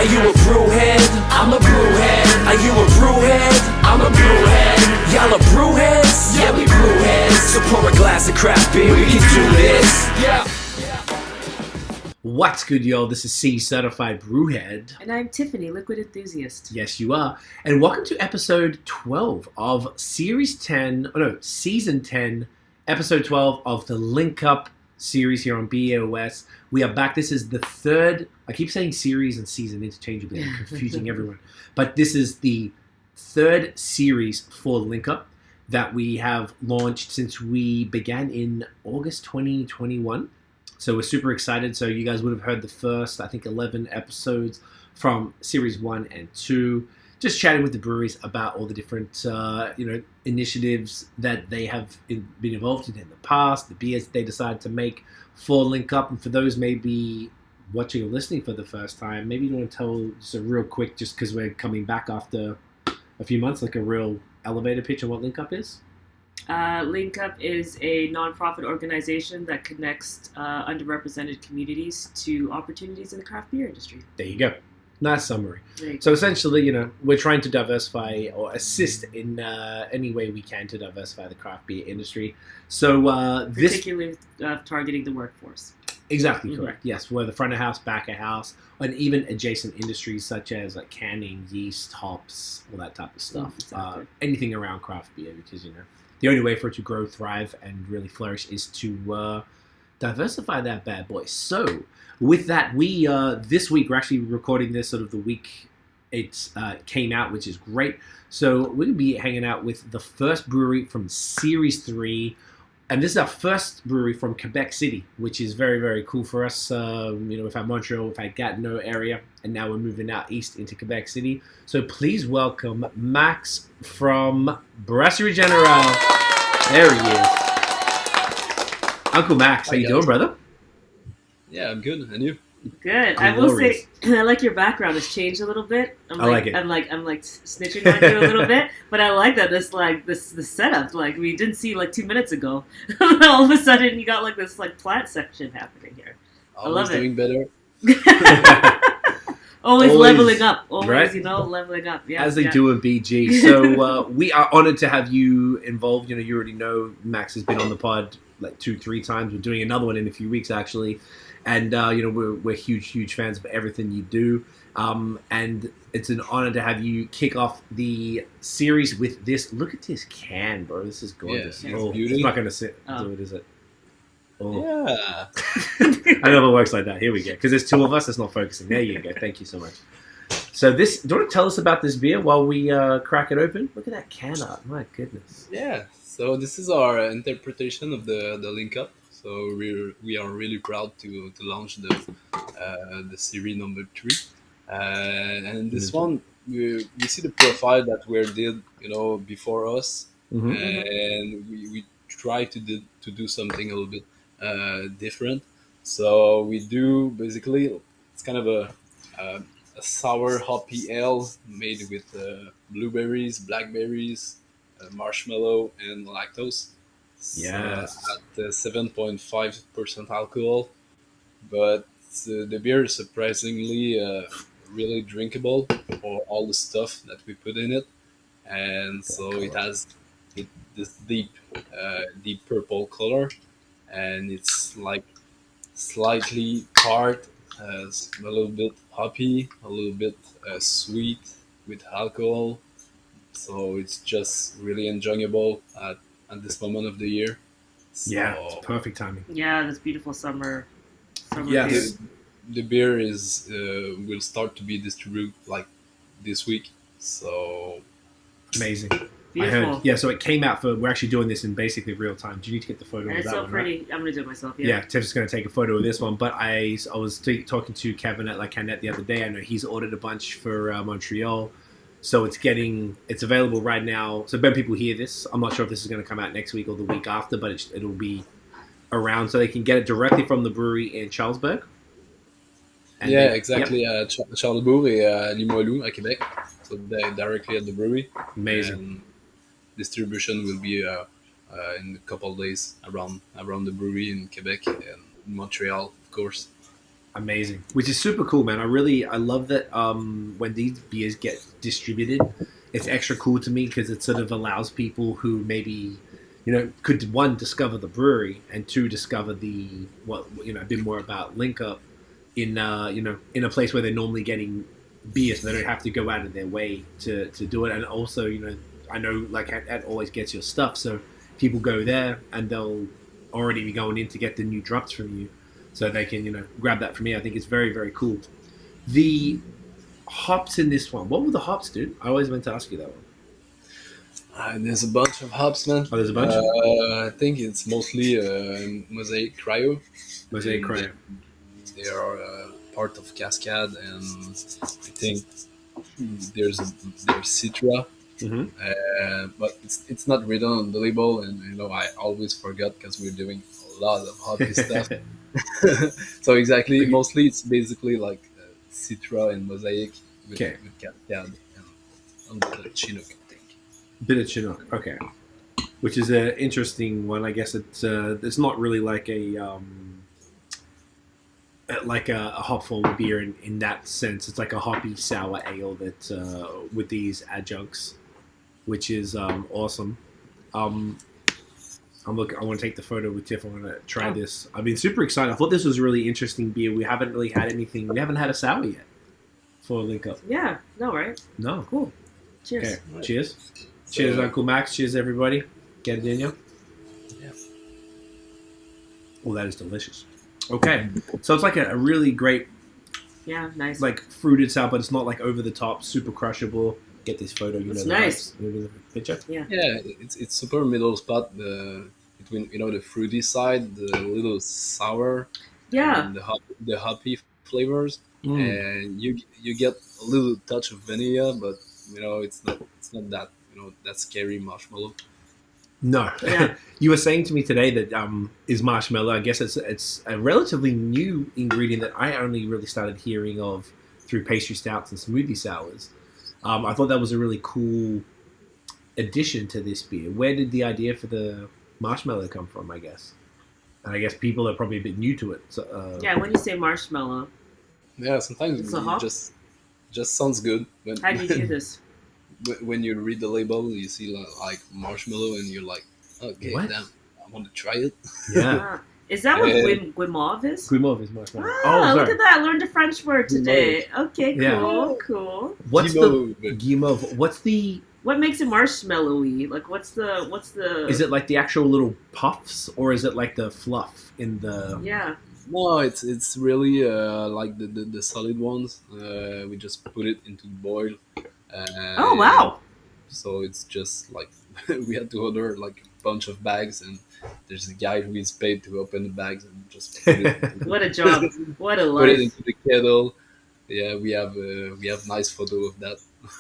Are you a brewhead? I'm a brewhead. Are you a brewhead? I'm a brewhead. Y'all are brewheads? Yeah, we brewheads. So pour a glass of craft beer, we can do this. Yeah. What's good, y'all? This is C, Certified Brewhead. And I'm Tiffany, Liquid Enthusiast. Yes, you are. And welcome to episode 12 of Season 10, episode 12 of the Link Up series here on BAOS. We are back. This is the third, I keep saying series and season interchangeably. I'm confusing everyone. But this is the third series for Link Up that we have launched since we began in August 2021. So we're super excited. So you guys would have heard the first, I think, 11 episodes from Series 1 and 2, just chatting with the breweries about all the different, initiatives that they have been involved in the past, the beers they decided to make for Link Up. And for those maybe watching or listening for the first time, maybe you want to tell just a real quick, just because we're coming back after a few months, like a real elevator pitch on what Link Up is. Link Up is a nonprofit organization that connects underrepresented communities to opportunities in the craft beer industry. There you go. Nice summary. So essentially, we're trying to diversify or assist in any way we can to diversify the craft beer industry. So particularly targeting the workforce. Exactly correct. Yes, whether front of house, back of house, and even adjacent industries such as like canning, yeast, hops, all that type of stuff. Exactly. Anything around craft beer, because the only way for it to grow, thrive, and really flourish is to diversify that bad boy. So, with that, we this week we're actually recording this sort of the week it came out, which is great. So we're gonna be hanging out with the first brewery from Series 3, and this is our first brewery from Quebec City, which is very, very cool for us. We've had Montreal, we've had Gatineau area, and now we're moving out east into Quebec City. So please welcome Max from Brasserie Generale. There he is. Uncle Max, how you doing, brother? Yeah, I'm good. And you? Good. I will say, I like your background has changed a little bit. I like it. I'm like snitching on you a little bit, but I like that this setup. Like we didn't see 2 minutes ago. All of a sudden, you got this plant section happening here. I love it. Doing better. Always leveling up. Always, right? Leveling up. Yeah, as they do in BG. So we are honored to have you involved. You already know Max has been on the pod 2-3 times. We're doing another one in a few weeks, actually. And, we're huge fans of everything you do. And it's an honor to have you kick off the series with this. Look at this can, bro. This is gorgeous. Yeah, it's not going to sit. Do it, is it? Oh. Yeah. I know it works like that. Here we go. Because there's two of us. It's not focusing. There you go. Thank you so much. So do you want to tell us about this beer while we crack it open? Look at that can art. My goodness. Yeah. So this is our interpretation of the Link Up. So we are really proud to launch the series number 3. And this one, we see the profile that we did, before us. Mm-hmm. And we try to do something a little bit different. So we do basically, it's kind of a sour hoppy ale made with blueberries, blackberries, marshmallow, and lactose. Yes. At 7.5% alcohol, but the beer is surprisingly really drinkable for all the stuff that we put in it, and so it has this deep purple color, and it's slightly tart, a little bit hoppy, a little bit sweet with alcohol. So it's just really enjoyable at this moment of the year. So, yeah, it's perfect timing. Yeah, this beautiful summer. Yes, the beer is will start to be distributed this week. So amazing. Beautiful. I heard. Yeah, so it came out we're actually doing this in basically real time. Do you need to get the photo and of that one? It's so pretty. Right? I'm going to do it myself. Yeah. Yeah, Tiff's going to take a photo of this one. But I was talking to Kevin at Canette the other day. I know he's ordered a bunch for Montreal. So it's available right now. So when people hear this, I'm not sure if this is going to come out next week or the week after, but it'll be around so they can get it directly from the brewery in Charlesbourg. Exactly. Yep. Charlesbourg et Limoilou at Quebec. So directly at the brewery. Amazing. And distribution will be in a couple of days around the brewery in Quebec and Montreal, of course. Amazing, which is super cool, man. I love that when these beers get distributed, it's extra cool to me because it sort of allows people who maybe, could one discover the brewery and two discover a bit more about Link Up in in a place where they're normally getting beer, so they don't have to go out of their way to do it. And also, I know like that always gets your stuff, so people go there and they'll already be going in to get the new drops from you. So they can, grab that from me. I think it's very, very cool. The hops in this one. What were the hops, dude? I always meant to ask you that one. There's a bunch of hops, man. Oh, there's a bunch? I think it's mostly Mosaic Cryo. Mosaic Cryo. They are part of Cascade, and I think there's Citra. Mm-hmm. But it's not written on the label, and I always forget because we're doing a lot of hoppy stuff. So exactly, mostly it's basically like Citra and Mosaic with Cascade and the Chinook, I think. Bit of Chinook, okay. Which is an interesting one. I guess it's not really like a hop forward beer in that sense. It's like a hoppy sour ale that with these adjuncts, which is awesome. I want to take the photo with Tiff. I want to try this. I've been super excited. I thought this was a really interesting beer. We haven't really had anything. We haven't had a sour yet for Link Up. Yeah. No, right? No. Cool. Cheers. Okay. Right. Cheers. Cheers, Uncle Max. Cheers, everybody. Get it in you. Yeah. Oh, that is delicious. Okay. So it's like a really great, nice. like fruited sour, but it's not like over the top, super crushable. Get this photo. It's nice. The picture. Yeah. Yeah, it's super middle spot between the fruity side, the little sour, and the hoppy flavors, and you get a little touch of vanilla, but it's not that that scary marshmallow. No. Yeah. You were saying to me today that is marshmallow. I guess it's a relatively new ingredient that I only really started hearing of through pastry stouts and smoothie sours. I thought that was a really cool addition to this beer. Where did the idea for the marshmallow come from, I guess? And I guess people are probably a bit new to it. So, when you say marshmallow. Yeah, sometimes it just sounds good. How do you do this? When you read the label, you see like marshmallow, and you're like, okay, what? damn, I want to try it. Yeah. Is that what guimauve is? Guimauve is marshmallow. Look at that. I learned a French word today. Guimauve. Okay, cool. What's Guimauve. the guimauve? What makes it marshmallowy? Like, what's the? Is it like the actual little puffs, or is it like the fluff in the? Yeah. No, it's really like the solid ones. We just put it into boil. Oh wow! So it's just like we had to order like a bunch of bags, and there's a guy who is paid to open the bags and just put it. What a job! What a life! Put it into the kettle. Yeah, we have nice photo of that.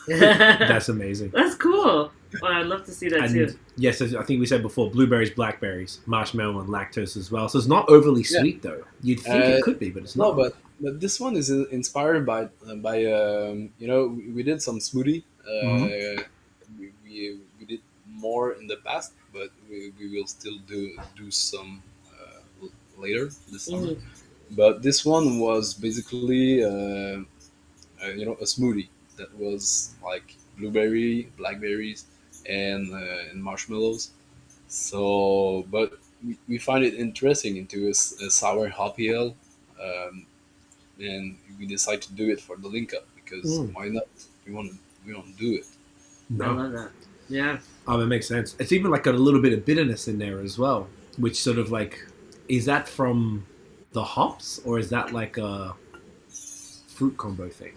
That's amazing. That's cool. Well, I'd love to see that too. Yes, as I think we said before, blueberries, blackberries, marshmallow, and lactose as well. So it's not overly sweet though. You'd think it could be, but it's not. No, but this one is inspired by we did some smoothie. We did more in the past, but we will still do some later this summer. But this one was basically a smoothie that was like blueberry, blackberries, and marshmallows. So, but we find it interesting into a sour hoppy ale, and we decided to do it for the link up because why not? We want to do it. No. I love that. Yeah. Oh, that makes sense. It's even like got a little bit of bitterness in there as well, which sort of like, is that from the hops or is that like a fruit combo thing?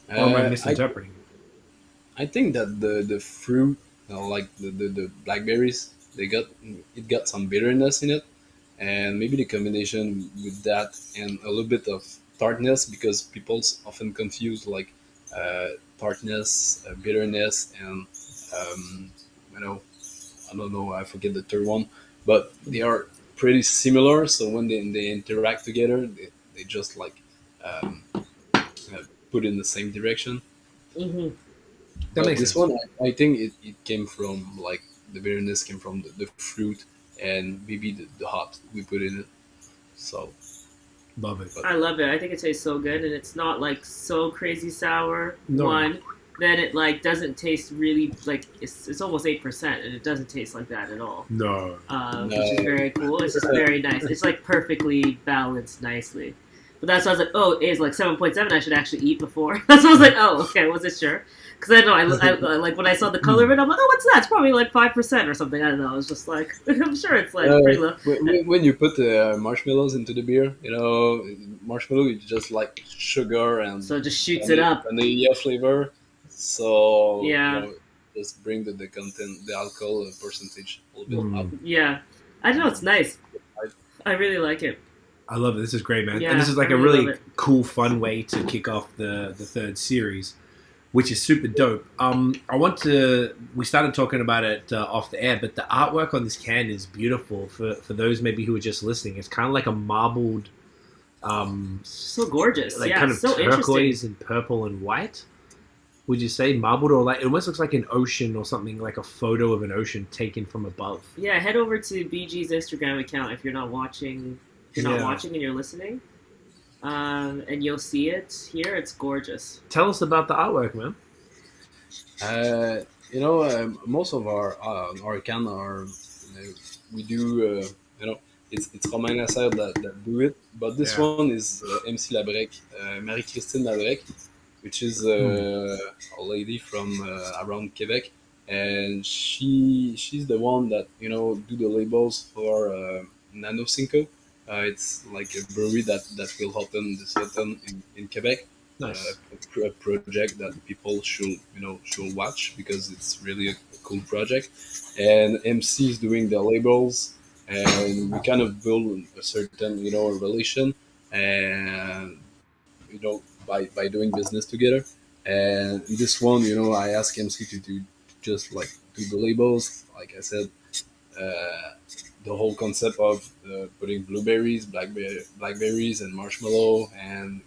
Or am I misinterpreting? I think that the fruit, like the blackberries, it got some bitterness in it, and maybe the combination with that and a little bit of tartness, because people often confuse like tartness, bitterness, and I don't know, I forget the third one, but they are pretty similar. So when they interact together, they just like put in the same direction. Mm-hmm. That makes this sense. one, I think it came from like the bitterness came from the fruit and maybe the hop we put in it. So Love it. I love it. I think it tastes so good, and it's not like so crazy sour. No. One, then it like doesn't taste really like it's almost 8%, and it doesn't taste like that at all. No. Which is very cool. It's just very nice. It's like perfectly balanced nicely. But that's why I was like, oh, it's like 7.7. I should actually eat before. That's why I was like, oh, okay, I wasn't sure. Because I know, I like when I saw the color of it, I'm like, oh, what's that? It's probably like 5% or something. I don't know. I was just like, I'm sure it's like pretty low. When you put marshmallows into the beer, marshmallow is just like sugar and So it just shoots it up. and the yeah flavor. So Yeah. just bring the content, the alcohol percentage a little bit up. Yeah. I don't know. It's nice. I really like it. I love it. This is great, man. Yeah, and this is like I a really really love it. cool, fun way to kick off the third series, which is super dope. We started talking about it off the air, but the artwork on this can is beautiful. For those maybe who are just listening, it's kind of like a marbled, So gorgeous. like yeah, kind of so turquoise interesting. and purple and white. Would you say marbled, or like it almost looks like an ocean or something, like a photo of an ocean taken from above? Yeah, head over to BG's Instagram account if you're not watching. If you're not Yeah. watching and you're listening, and you'll see it here. It's gorgeous. Tell us about the artwork, man. Most of our can are we do it's Romain Lasserre that do it, but this Yeah. one is MC Labrec, Marie-Christine Labrec, which is a lady from around Quebec, and she's the one that do the labels for Nano Cinco. It's like a brewery that will open this autumn in Quebec. Nice. A project that people should watch because it's really a cool project. And MC is doing the labels, and we kind of build a certain relation, and by doing business together. And this one, I asked MC to do just like do the labels, like I said. The whole concept of putting blueberries, blackberries, and marshmallow, and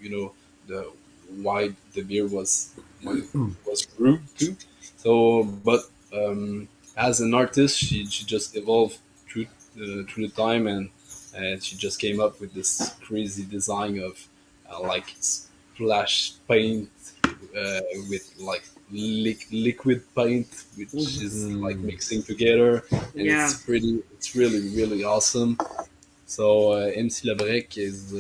the why the beer was brewed too. So, but as an artist, she just evolved through the time, and she just came up with this crazy design of like splash paint with like liquid paint, which is like mixing together, and Yeah. it's really awesome. So MC Labrec is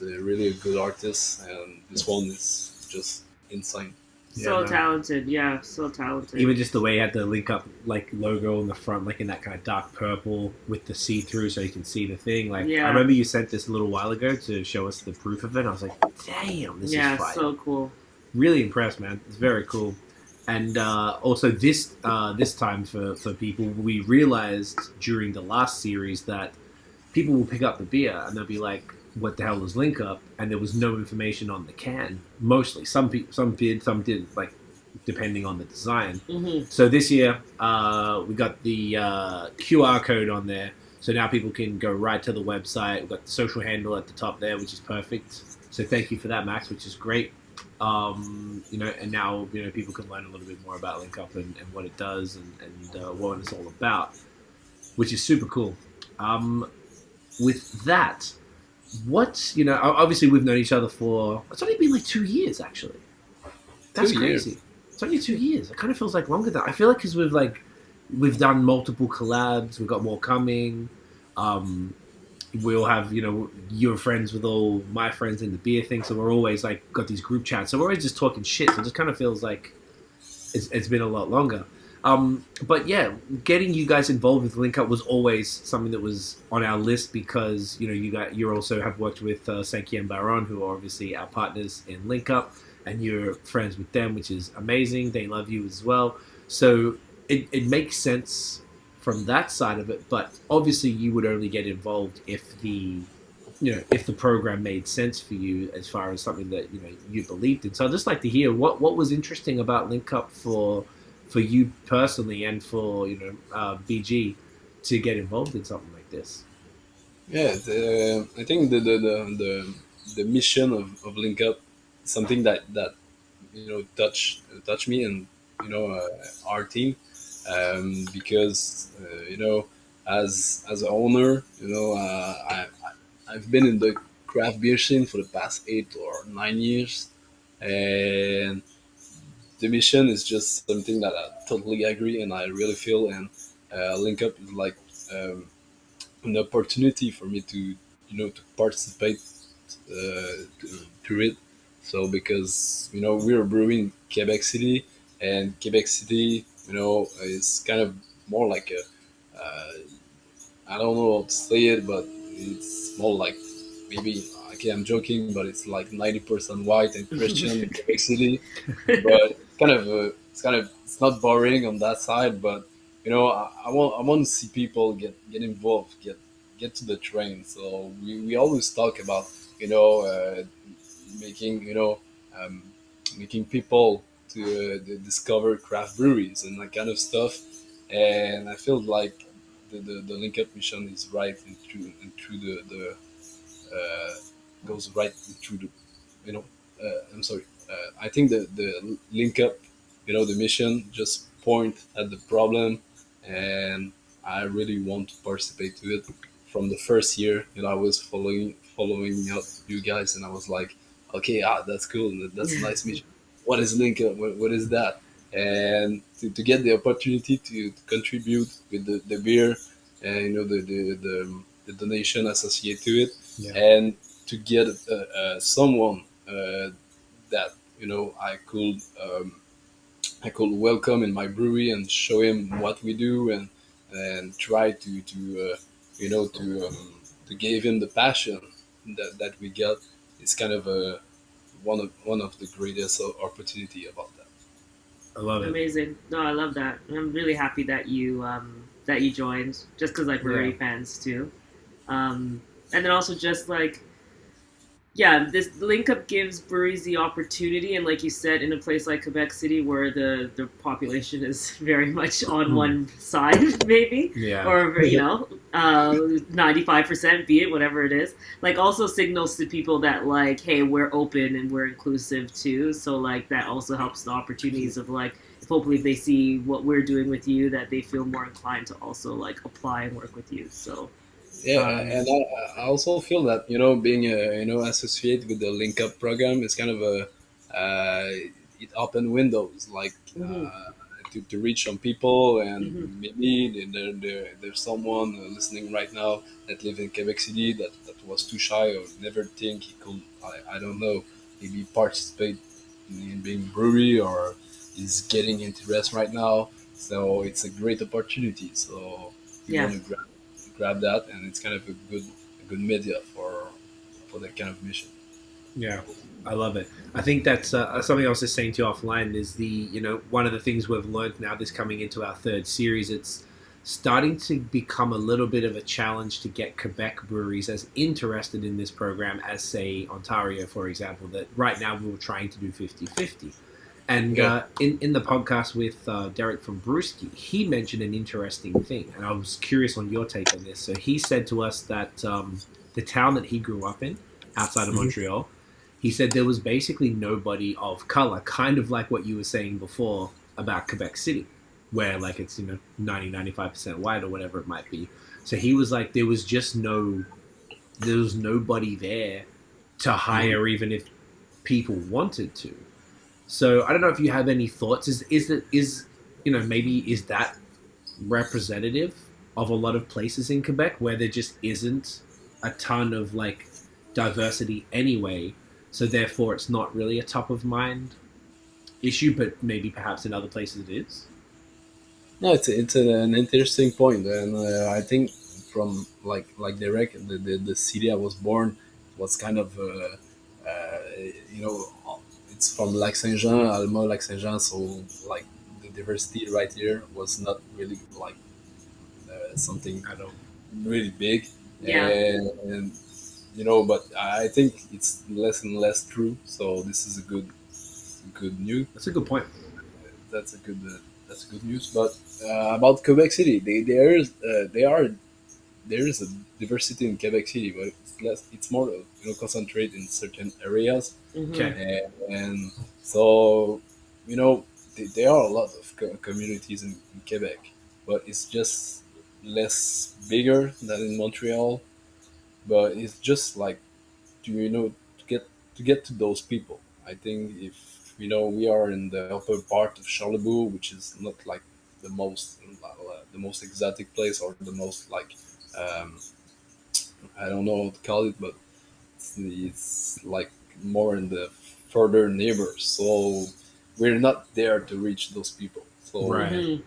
really a good artist, and this one is just insane. So man. talented. Yeah, so talented. Even just the way you had the link up like logo on the front, like in that kind of dark purple with the see through, so you can see the thing. Like Yeah. I remember you sent this a little while ago to show us the proof of it. I was like, damn, this yeah, is fire. so cool. Really impressed, man. It's very cool. And also this time for people, we realized during the last series that people will pick up the beer and they'll be like, what the hell is Link Up? And there was no information on the can. Mostly. Some did, some didn't, like depending on the design. Hmm. So this year, we got the QR code on there. So now people can go right to the website. We've got the social handle at the top there, which is perfect. So thank you for that, Max, which is great. And now people can learn a little bit more about Link Up and what it does and what it's all about, which is super cool. With that, obviously we've known each other for, it's only been like 2 years actually. That's 2 years. crazy. It's only 2 years. It kind of feels like longer than I feel like because we've done multiple collabs. We've got more coming. We'll have you're friends with all my friends in the beer thing, so we're always like got these group chats. So we're always just talking shit. So it just kind of feels like it's been a lot longer. But yeah, getting you guys involved with Link Up was always something that was on our list because you also have worked with Sankey and Baron, who are obviously our partners in Link Up, and you're friends with them, which is amazing. They love you as well, so it makes sense from that side of it. But obviously, you would only get involved if the program made sense for you as far as something that you believed in. So I'd just like to hear what was interesting about Link Up for you personally and for BG to get involved in something like this. Yeah, I think the mission of Link Up is something that touch me and our team, because as an owner, I've been in the craft beer scene for the past 8 or 9 years, and the mission is just something that I totally agree and I really feel. And Link Up is like um, an opportunity for me to to participate to it. So because we're brewing Quebec City, and Quebec City is kind of more like a I don't know how to say it, but it's more like maybe okay, I'm joking, but it's like 90% white and Christian in Quebec City. But it's not boring on that side, but I want to see people get involved, get to the train. So we always talk about you know uh, making um, making people to discover craft breweries and that kind of stuff. And I feel like the link up mission is right into the uh, goes right into the you know I'm sorry. I think the link up, the mission just point at the problem, and I really want to participate to it. From the first year, I was following up you guys, and I was like, okay, that's cool, that's a nice mission. What is link up? What is that? And to get the opportunity to contribute with the beer, and the donation associated to it, Yeah. and to get someone that I could welcome in my brewery and show him what we do, and try to give him the passion that we got. It's kind of one of the greatest opportunity about that. I love it. Amazing. No, I love that. I'm really happy that you joined, just because like we're Yeah. already fans too. And then also just like, yeah, this link up gives breweries the opportunity, and like you said, in a place like Quebec City where the population is very much on one side, maybe, Yeah. or 95%, be it whatever it is, like also signals to people that like, hey, we're open and we're inclusive too. So like that also helps the opportunities of like, if hopefully if they see what we're doing with you, that they feel more inclined to also like apply and work with you. So Yeah, um, and I also feel that being associated with the link up program is kind of a it open windows like mhm, to reach some people, and mhm. maybe there's someone listening right now that live in Quebec City that was too shy or never think he could I don't know, maybe participate in being brewery, or is getting interest right now. So it's a great opportunity. So we Yeah. want to grab that, and it's kind of a good media for that kind of mission. Yeah, I love it. I think that's something I was just saying to you offline. Is the one of the things we've learned now, this coming into our third series, it's starting to become a little bit of a challenge to get Quebec breweries as interested in this program as, say, Ontario, for example. That right now we're trying to do 50-50. And Yeah. in the podcast with Derek from Brewski, he mentioned an interesting thing, and I was curious on your take on this. So he said to us that the town that he grew up in, outside of Mhm. Montreal, he said there was basically nobody of color, kind of like what you were saying before about Quebec City, where like it's 90-95% white or whatever it might be. So he was like, there was nobody there to Mhm. hire, even if people wanted to. So I don't know if you have any thoughts. Maybe is that representative of a lot of places in Quebec where there just isn't a ton of like diversity anyway, so therefore it's not really a top of mind issue, but maybe perhaps in other places it is. No, it's an interesting point, and I think from like Derek, the city I was born was kind of you know it's from Lac Saint Jean, Alma, Lac Saint Jean, so like the diversity right here was not really like something I don't. really big, Yeah. and but I think it's less and less true. So this is a good news. That's a good point. That's a good news. But about Quebec City, there is a diversity in Quebec City, but it's less. It's more concentrated in certain areas, Hmm. Okay. and so there are a lot of communities in Quebec, but it's just less bigger than in Montreal. but it's just like to get to those people. I think if we are in the upper part of Charlebourg, which is not like the most exotic place or the most like um, I don't know what to call it, but it's like more in the further neighbors. So we're not there to reach those people. So Right. Mhm.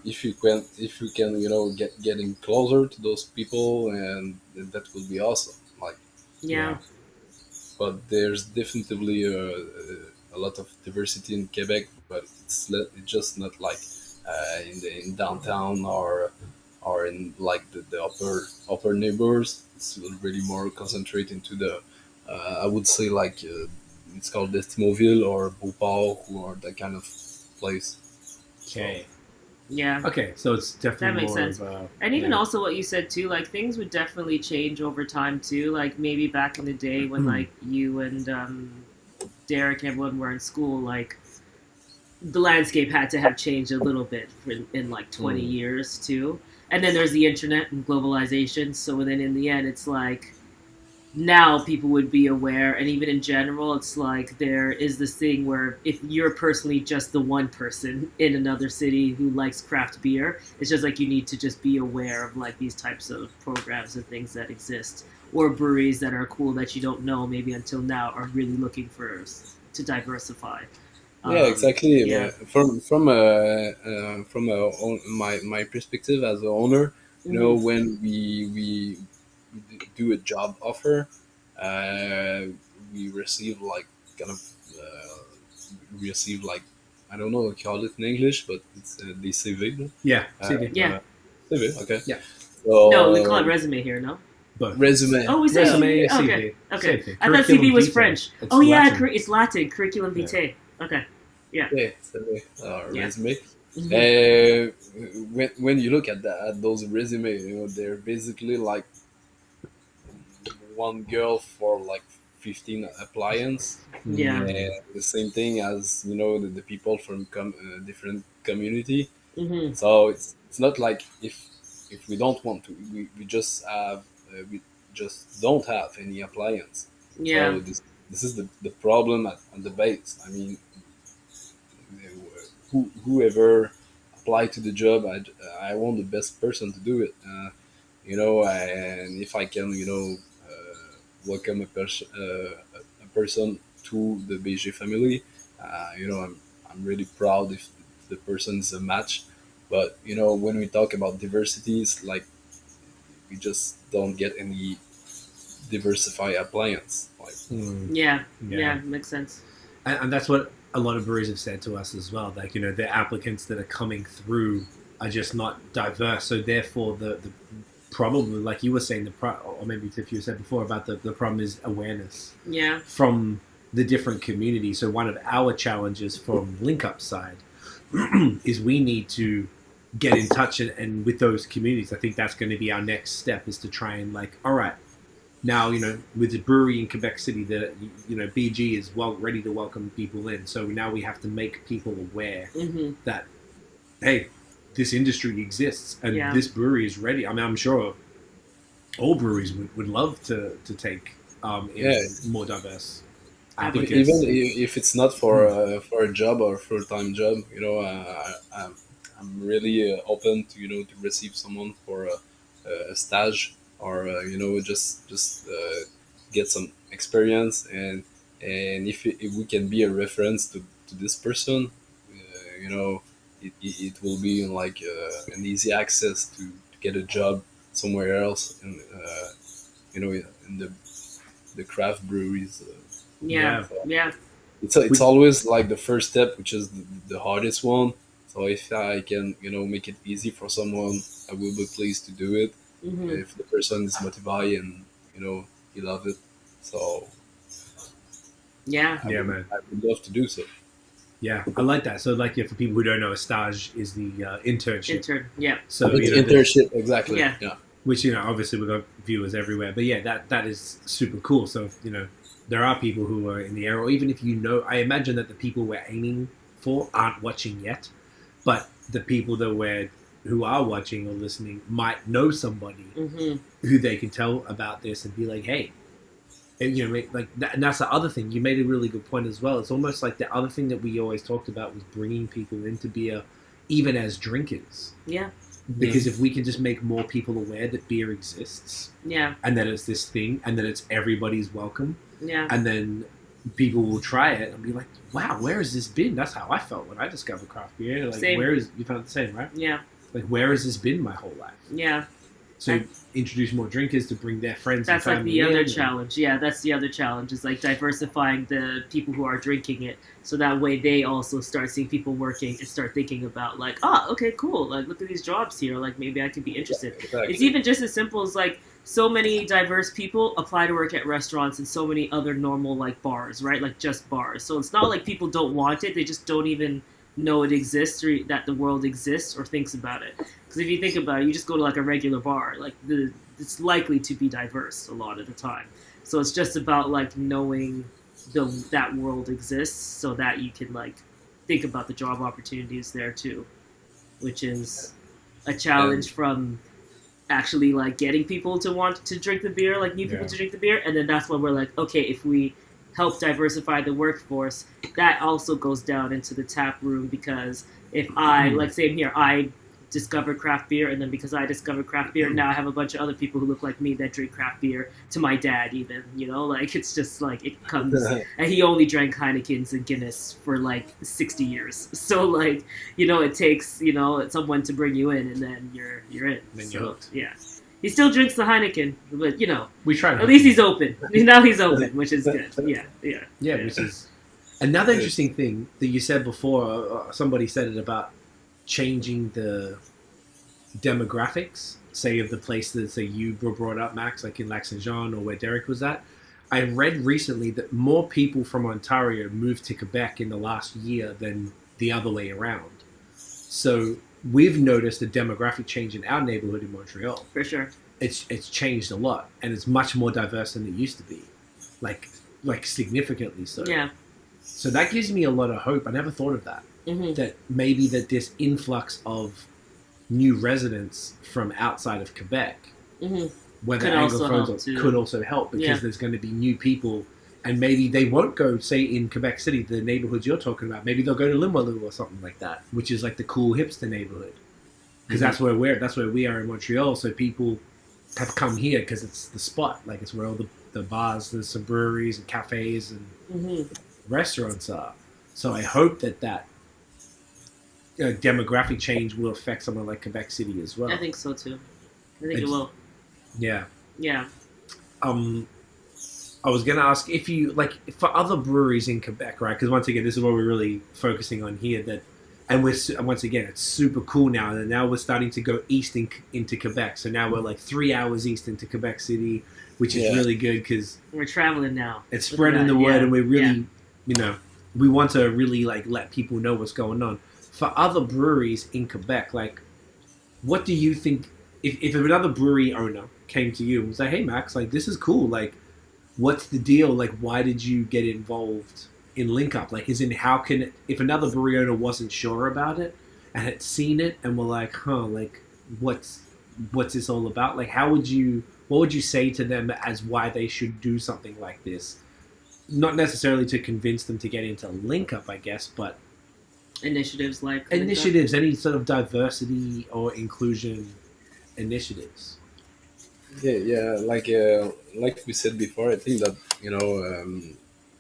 if you can getting closer to those people, and that would be awesome. Like, Yeah. but there's definitely a lot of diversity in Quebec, but it's just not like in downtown or in like the upper neighbors. It's really more concentrated into the I would say like it's called Estimoville or Beauport, who are that kind of place. So Okay. Yeah. Okay, so it's That definitely makes more sense. of a... And even yeah. also what you said too, like things would definitely change over time too. Like maybe back in the day when like you and Derek and everyone were in school, like the landscape had to have changed a little bit in like 20 years too. And then there's the internet and globalization. So then in the end, it's like now people would be aware, and even in general it's like there is this thing where if you're personally just the one person in another city who likes craft beer, it's just like you need to just be aware of like these types of programs and things that exist, or breweries that are cool that you don't know maybe until now are really looking for to diversify. yeah, exactly. Yeah. My perspective as an owner, Hmm. when we do a job offer, uh, we receive like kind of we receive like I don't know what to call it in English, but it's the CV. Yeah, Uh, CV. Yeah. CV, okay. Yeah. No, we call So it resume here, no? Both. resume. Oh, we say Yeah, Resume, CV. CV. Okay, okay. Same thing. I thought Curriculum CV was vitae. French. It's Oh yeah, Latin. it's Latin. Curriculum Yeah. vitae. Okay. Yeah. yeah, CV, Yeah. resume. Hmm. When you look at those resume, they're basically like one girl for like 15 appliance, Yeah. and the same thing as the people from different community. Hmm. So it's not like if we don't want to, we just we just don't have any appliance. Yeah. So this is the problem at the base. I mean, whoever apply to the job, I want the best person to do it. And if I can, welcome a person to the BG family, I'm really proud if the person is a match. But when we talk about diversity, it's like we just don't get any diversify appliance. Like, Yeah. Yeah. Yeah. Makes sense. And that's what a lot of breweries have said to us as well. Like, the applicants that are coming through are just not diverse. So therefore, the probably, like you were saying, or maybe Tiff, you said before about the problem is awareness Yeah. from the different communities. So one of our challenges from Link Up side is we need to get in touch and with those communities. I think that's going to be our next step, is to try and like, all right, now with the brewery in Quebec City, BG is ready to welcome people in. So now we have to make people aware Hmm. that, hey, this industry exists and Yeah. this brewery is ready. I mean, I'm sure all breweries would love to take yeah, in more diverse even applicants. if it's not for a job or full time job, I'm really open to to receive someone for a stage or just get some experience, and if we can be a reference to this person, it will be like an easy access to get a job somewhere else in the craft breweries. Yeah. Yeah. Yeah. It's We, always like the first step, which is the hardest one. So if I can, make it easy for someone, I will be pleased to do it. Hmm. If the person is motivated and he loves it, so Yeah. yeah, man. I would love to do so. Yeah, I like that. So, like, yeah, for people who don't know, a stage is the internship. Intern. Yeah. So, Internship, exactly. Yeah. Yeah. which obviously we've got viewers everywhere. But yeah, that is super cool. So, there are people who are in the area, or even if I imagine that the people we're aiming for aren't watching yet, but the people that we're who are watching or listening might know somebody Mm-hmm. who they can tell about this and be like, hey, and like that, and that's the other thing. You made a really good point as well. It's almost like the other thing that we always talked about was bringing people into beer, even as drinkers. Yeah. Because if we can just make more people aware that beer exists, Yeah. and that it's this thing, and that it's everybody's welcome, Yeah. and then people will try it and be like, wow, where has this been? That's how I felt when I discovered craft beer. Like, Same. you felt the same, right? Yeah. Like, where has this been my whole life? Yeah. So introduce more drinkers to bring their friends. That's and like family the other in. challenge. Yeah, that's the other challenge, is like diversifying the people who are drinking it, so that way they also start seeing people working and start thinking about like, oh, okay, cool, like look at these jobs here, like maybe I could be interested. Exactly. It's even just as simple as like so many diverse people apply to work at restaurants and so many other normal like bars, right? Like just bars. So it's not like people don't want it, they just don't even know it exists or that the world exists or thinks about it. Because if you think about it, you just go to like a regular bar, like it's likely to be diverse a lot of the time. So it's just about like knowing that world exists so that you can like think about the job opportunities there too, which is a challenge from actually like getting people to want to drink the beer, like new people to drink the beer. And then that's when we're like, okay, if we help diversify the workforce, that also goes down into the tap room, because if I, like same here, I discovered craft beer, and then because I discovered craft beer, now I have a bunch of other people who look like me that drink craft beer, to my dad even, like it's just like it comes, and he only drank Heinekens and Guinness for like 60 years, so like, it takes, someone to bring you in, and then you're in. Then you're hooked. Yeah. He still drinks the Heineken, but we try. At least he's open. Now he's open, which is good. Yeah. Which is another interesting thing that you said before. Somebody said it about changing the demographics, say of the place that say you were brought up, Max, like in Lac Saint Jean or where Derek was at. I read recently that more people from Ontario moved to Quebec in the last year than the other way around. So we've noticed a demographic change in our neighborhood in Montreal. For sure. It's changed a lot, and it's much more diverse than it used to be, like significantly so. Yeah. So that gives me a lot of hope. I never thought of that. Mm-hmm. That maybe that this influx of new residents from outside of Quebec, Mm-hmm. whether Could also Anglophones help, too. could also help, because Yeah. there's going to be new people, and maybe they won't go, say, in Quebec City, the neighborhoods you're talking about. Maybe they'll go to Limoilou or something like that, which is like the cool hipster neighborhood, because that's where we are in Montreal. So people have come here because it's the spot, like it's where all the bars, there's some breweries and cafes and Mm-hmm. restaurants are. So I hope that demographic change will affect somewhere like Quebec City as well. I think so too. I think it It's- will. Yeah. Yeah. I was going to ask if you, like, for other breweries in Quebec, right? Because once again, this is what we're really focusing on here. And once again, it's super cool now. And now we're starting to go east into Quebec. So now we're like 3 hours east into Quebec City, which is really good because We're traveling now. it's spreading the word, and we're really, we want to really like let people know what's going on. For other breweries in Quebec, like, what do you think, if another brewery owner came to you and said, hey, Max, like, this is cool, like, what's the deal? Like, why did you get involved in Link Up? Like, if another brewery owner wasn't sure about it and had seen it and were like, like, what's this all about? Like, what would you say to them as why they should do something like this? Not necessarily to convince them to get into Link Up, I guess, but Initiatives like initiatives, any sort of diversity or inclusion initiatives. Yeah. Like we said before, I think that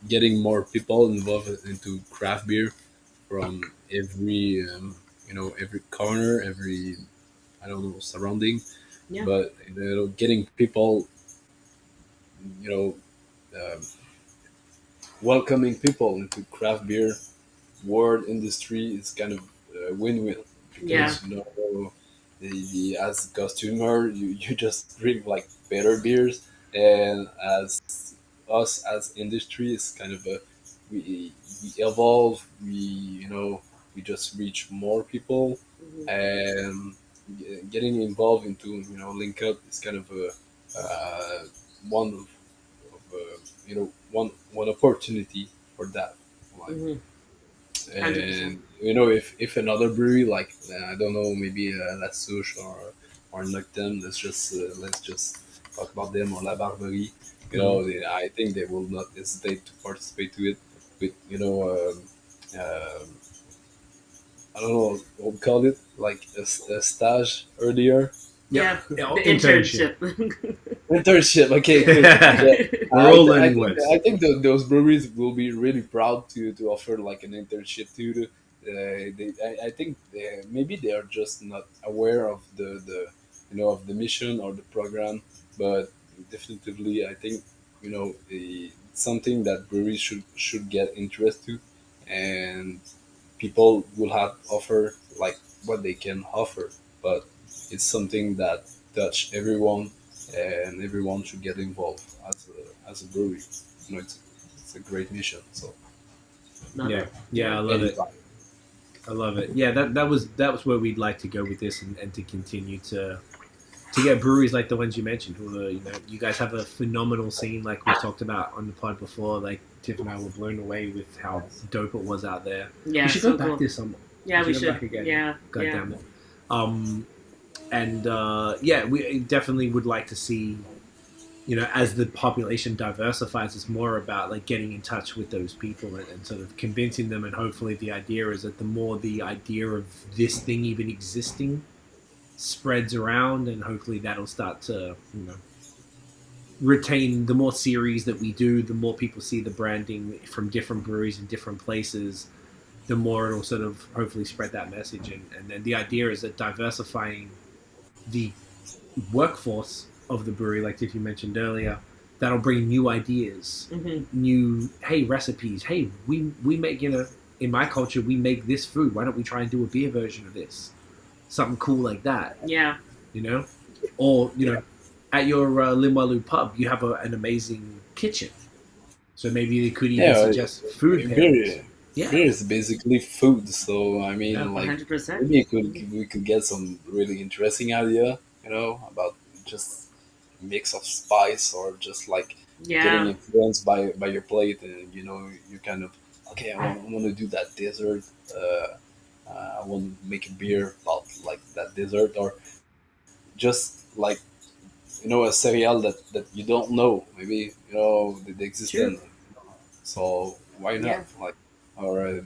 getting more people involved into craft beer from every every corner, every surrounding, Yeah. but getting people, um, welcoming people into craft beer world industry is kind of a win-win, because as a customer you just drink like better beers, and as us as industry is kind of we evolve, we just reach more people, Mhm. and getting involved into link up is kind of a one of one opportunity for that. Like, Mhm. 100%. And if another brewery like I don't know, maybe La Souche or Noctem, let's just talk about them, or La Barberie. I think they will not hesitate to participate to it with um, I don't know what we call it, like a stage earlier. Yeah, Yeah, the internship. internship. Internship, okay, good. Yeah. We're all I learning think, words. I think those breweries will be really proud to offer like an internship too. I think maybe they are just not aware of of the mission or the program, but definitively I think it's something that breweries should get interest to, and people will have offer like what they can offer, but it's something that touch everyone, and everyone should get involved as a brewery. It's a great mission. So Love Yeah, it. yeah, I love it. anytime. I love it. Yeah, that was where we'd like to go with this, and to continue to get breweries like the ones you mentioned. Who are, you guys have a phenomenal scene, like we've talked about on the pod before. Like Tiff and I were blown away with how dope it was out there. Yeah, We should so go back cool. this summer. Yeah, we go should. back again. Yeah, God yeah. damn it. And yeah, we definitely would like to see, as the population diversifies, it's more about like getting in touch with those people, and sort of convincing them. And hopefully the idea is that the more the idea of this thing even existing spreads around, and hopefully that'll start to, retain. The more series that we do, the more people see the branding from different breweries in different places, the more it'll sort of hopefully spread that message. And then the idea is that diversifying the workforce of the brewery, like Tiff you mentioned earlier, that'll bring new ideas, new recipes. Hey, we make, in my culture we make this food. Why don't we try and do a beer version of this? Something cool like that. Yeah. Or at your Limoilou pub, you have an amazing kitchen, so maybe they could even suggest food pairings. Beer is basically food, so I mean, Yeah, like 100%. maybe we could get some really interesting idea, about just mix of spice, or just like getting Yeah. influenced by your plate, and you kind of okay, I want to do that dessert. I want to make a beer about like that dessert, or just like a cereal that you don't know, maybe the existence. So why not? Yeah. Like, or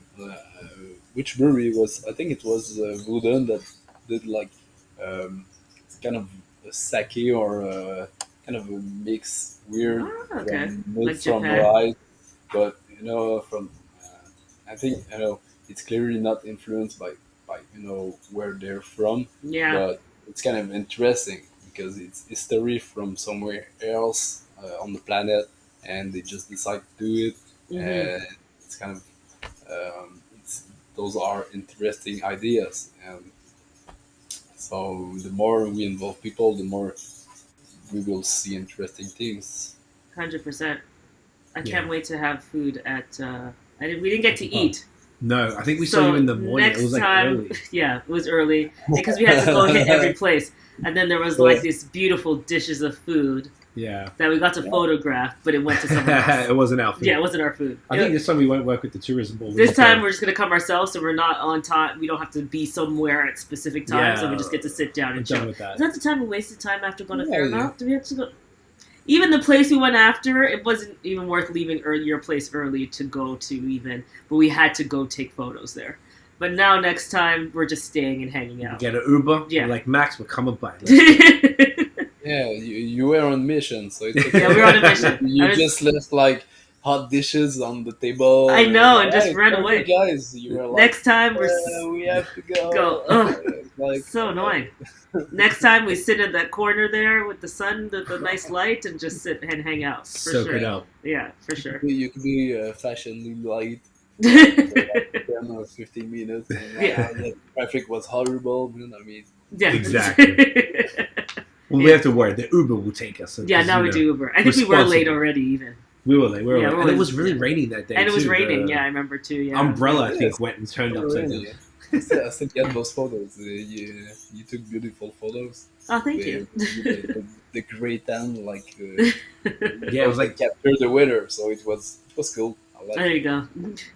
which brewery was? I think it was Voodoo that did like um, kind of a sake, or kind of a mix weird Ah, okay. from Like milk from Japan. rice, but from I think it's clearly not influenced by where they're from, Yeah. but it's kind of interesting because it's history from somewhere else on the planet, and they just decide to do it, and it's kind of those are interesting ideas, and so the more we involve people, the more we will see interesting things. 100%. I Yeah. can't wait to have food at. We didn't get to eat. No, I think we So saw you in the morning. next It was like time, early. yeah, it was early because we had to go hit every place, and then there was like these beautiful dishes of food Yeah. that we got to photograph, but it went to someone else. It wasn't our food. Yeah, it wasn't our food. I think this time we won't work with the tourism board. This time we're just gonna come ourselves, so we're not on time. We don't have to be somewhere at specific times, Yeah. so we just get to sit down I'm and done chill. with that. Is that the time we wasted time after going to Yeah, Fairmount? Did we have to go? Even the place we went after, it wasn't even worth leaving your place early to go to even, but we had to go take photos there. But now next time we're just staying and hanging out. Get an Uber. Yeah. We're like, Max, we're coming by. Yeah, you were on mission, so it's okay. Yeah, we were on a mission. You just left like hot dishes on the table. I know, and Like, just "Hey, ran sorry, away." guys, you were like, Next time we have to go. Go. Ugh. Like, so annoying. Next time we sit in that corner there with the sun, the nice light, and just sit and hang out. For Soak sure. it up. Yeah, for sure. You could be fashionably light for like 10 or 15 minutes. And, Yeah. the traffic was horrible. I mean, Yeah. Exactly. Well, we have to worry. The Uber will take us. Yeah, now we do Uber. I think we were late responsible. already, even. We were late. Yeah, and it was really raining that day. And it was too. raining. The Yeah, I remember too. Yeah. Umbrella, I Yes. think, went and turned upside down. I still get those photos. You took beautiful photos. Oh, thank you. The gray tan, like Yeah, it was like capture the weather, so it was cool. I like There you go.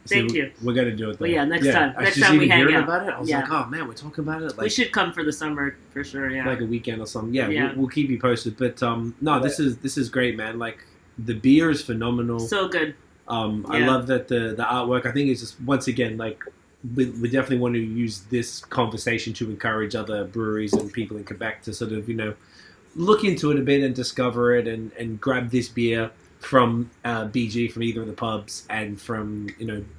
Thank you. We're gonna do it. Though. Well, yeah, next time. I Next just time we even hang hearing out. about it. I was Yeah. like, oh man, we're talking about it. Like, We should come for the summer for sure. Yeah. like a weekend or something. Yeah, Yeah. we'll keep you posted. But no, this is great, man. Like the beer is phenomenal. So good. I Yeah. love that the artwork. I think it's just once again like we definitely want to use this conversation to encourage other breweries and people in Quebec to sort of look into it a bit and discover it and grab this beer from BG from either of the pubs and from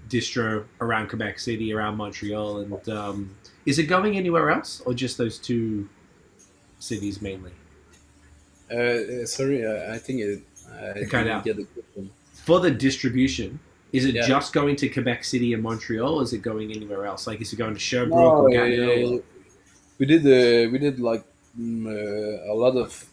distro around Quebec City, around Montreal. And is it going anywhere else or just those two cities mainly? sorry, I think I cut didn't out. get the question. For the distribution, is it Yeah. just going to Quebec City and Montreal, or is it going anywhere else? Like, is it going to Sherbrooke No, or Gatineau? we did like a lot of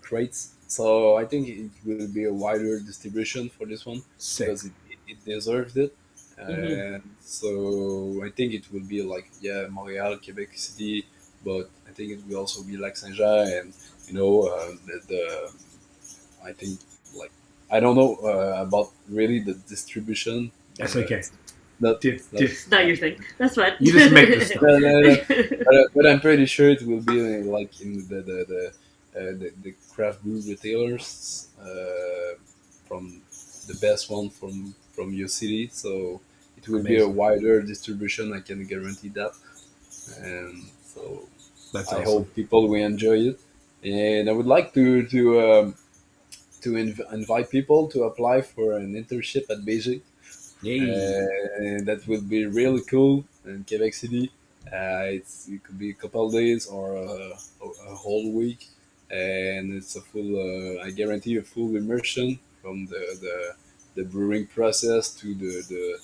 crates, so I think it will be a wider distribution for this one Sick. because it deserved it. Mhm. And so I think it will be like Montreal, Quebec City, but I think it will also be like Saint Jean and the I think like I don't know about really the distribution. That's okay. Not, Diff- not- diff- It's not your thing. That's fine. You just make the stuff. but I'm pretty sure it will be like in the craft brew retailers from the best one from your city. So it will be a Amazing. wider distribution. I can guarantee that. And so That's I awesome. hope people will enjoy it. And I would like to invite people to apply for an internship at BG. Yay. And that would be really cool in Quebec City. It could be a couple of days or a whole week, and it's a full. I guarantee a full immersion from the brewing process to the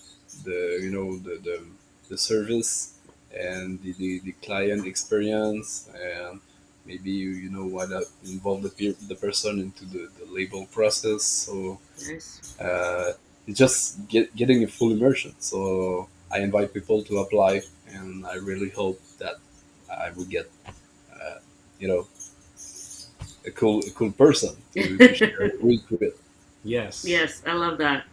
service and the client experience, and maybe why not involve the person into the label process. So Nice. it's just getting a full immersion. So I invite people to apply, and I really hope that I will get, uh, you know, a cool person to share a week with. Yes. Yes, I love that.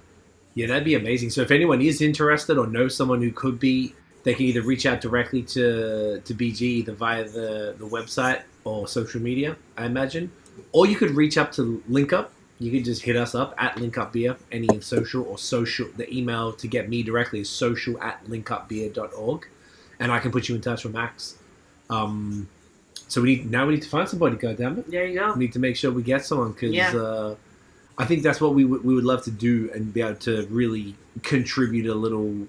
Yeah, that'd be amazing. So if anyone is interested or knows someone who could be, they can either reach out directly to BG either via the website or social media, I imagine. Or you could reach up to Link Up. You could just hit us up at Link Up Beer, any social or social. The email to get me directly is social@linkupbeer.org, and I can put you in touch with Max. So we need to find somebody. Goddammit. There you go. We need to make sure we get someone because Yeah. I think that's what we would love to do and be able to really contribute a little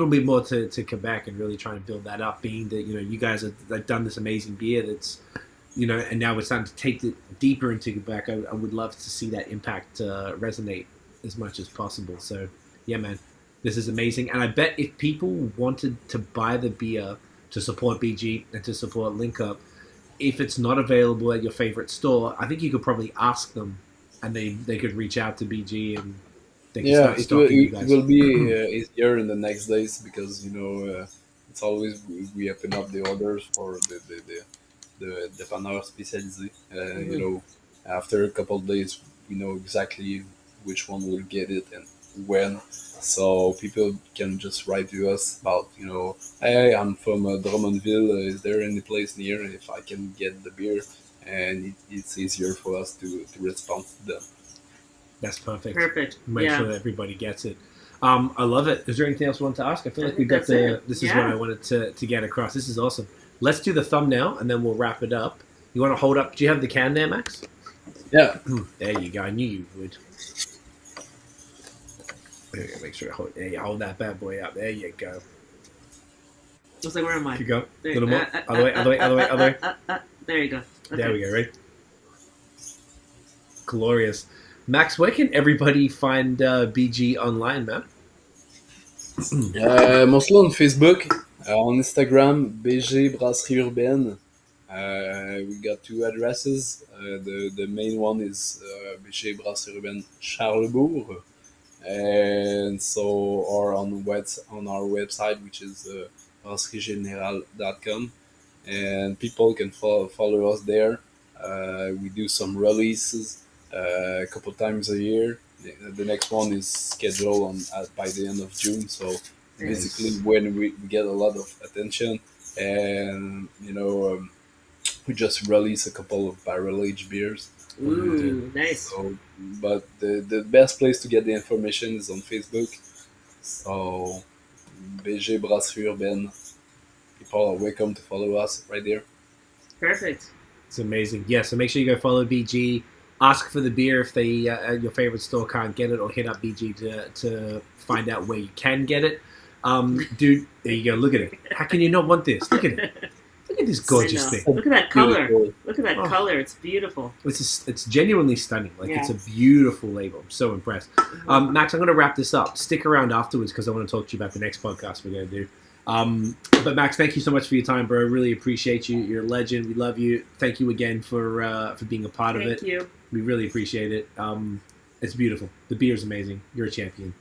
bit more to Quebec and really try and build that up. Being that you guys have done this amazing beer that's and now we're starting to take it deeper into Quebec. I would love to see that impact resonate as much as possible. So yeah, man, this is amazing. And I bet if people wanted to buy the beer to support BG and to support Link Up, if it's not available at your favorite store, I think you could probably ask them, and they could reach out to BG and they can start stocking you guys. It will be easier in the next days because it's always we open up the orders for the dépanneur spécialisé. After a couple of days, we know exactly which one will get it and when. So people can just write to us about, hey, I'm from Drummondville. Is there any place near if I can get the beer? And it's easier for us to respond to them. That's perfect. Perfect. Make Yeah. sure that everybody gets it. I love it. Is there anything else you want to ask? I feel I like we think got that's the. it. This is Yeah. what I wanted to get across. This is awesome. Let's do the thumbnail and then we'll wrap it up. You want to hold up? Do you have the can there, Max? Yeah. There you go. I knew you would. There you go. Make sure you hold that bad boy up. There you go. It's like, where am I? Keep going. There, Little more. Other way. Other way. Other way. Other way. There you go. Okay. There we go. Right. Glorious. Max, where can everybody find BG online, man? Mostly on Facebook, on Instagram, BG Brasserie Urbaine. We got two addresses. The main one is BG Brasserie Urbaine Charlebourg, and so or on our website, which is brasseriegenerale.com, and people can follow us there. We do some releases a couple times a year. The next one is scheduled by the end of June. So basically, when we get a lot of attention, and we just release a couple of barrel aged beers. Ooh, nice. So, but the best place to get the information is on Facebook. So, BG Brasserie Urbaine. People are welcome to follow us right there. Perfect. It's amazing. Yeah, so make sure you go follow BG. Ask for the beer if they at your favorite store can't get it, or hit up BG to find out where you can get it. Dude, there you go. Look at it. How can you not want this? Look at it. Look at this gorgeous thing. Look at that color. Beautiful. Look at that color. It's beautiful. It's genuinely stunning. Like, it's a beautiful label. I'm so impressed. Max, I'm going to wrap this up. Stick around afterwards because I want to talk to you about the next podcast we're going to do. But Max, thank you so much for your time, bro. I really appreciate you. You're a legend. We love you. Thank you again for being a part of it. Thank you. We really appreciate it. It's beautiful. The beer is amazing. You're a champion.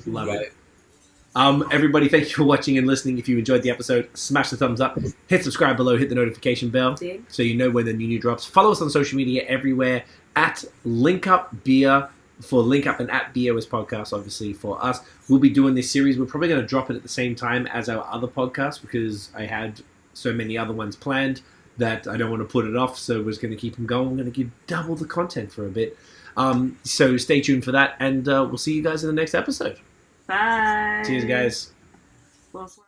Love it. Everybody, thank you for watching and listening. If you enjoyed the episode, smash the thumbs up, hit subscribe below, hit the notification bell so you know when the new drops. Follow us on social media everywhere at LinkUpBeer for LinkUp, and at BAOS Podcast, obviously, for us. We'll be doing this series. We're probably going to drop it at the same time as our other podcast because I had so many other ones planned that I don't want to put it off, so we're just going to keep them going. We're going to give double the content for a bit. So stay tuned for that, and we'll see you guys in the next episode. Bye. Cheers, guys. Bonsoir.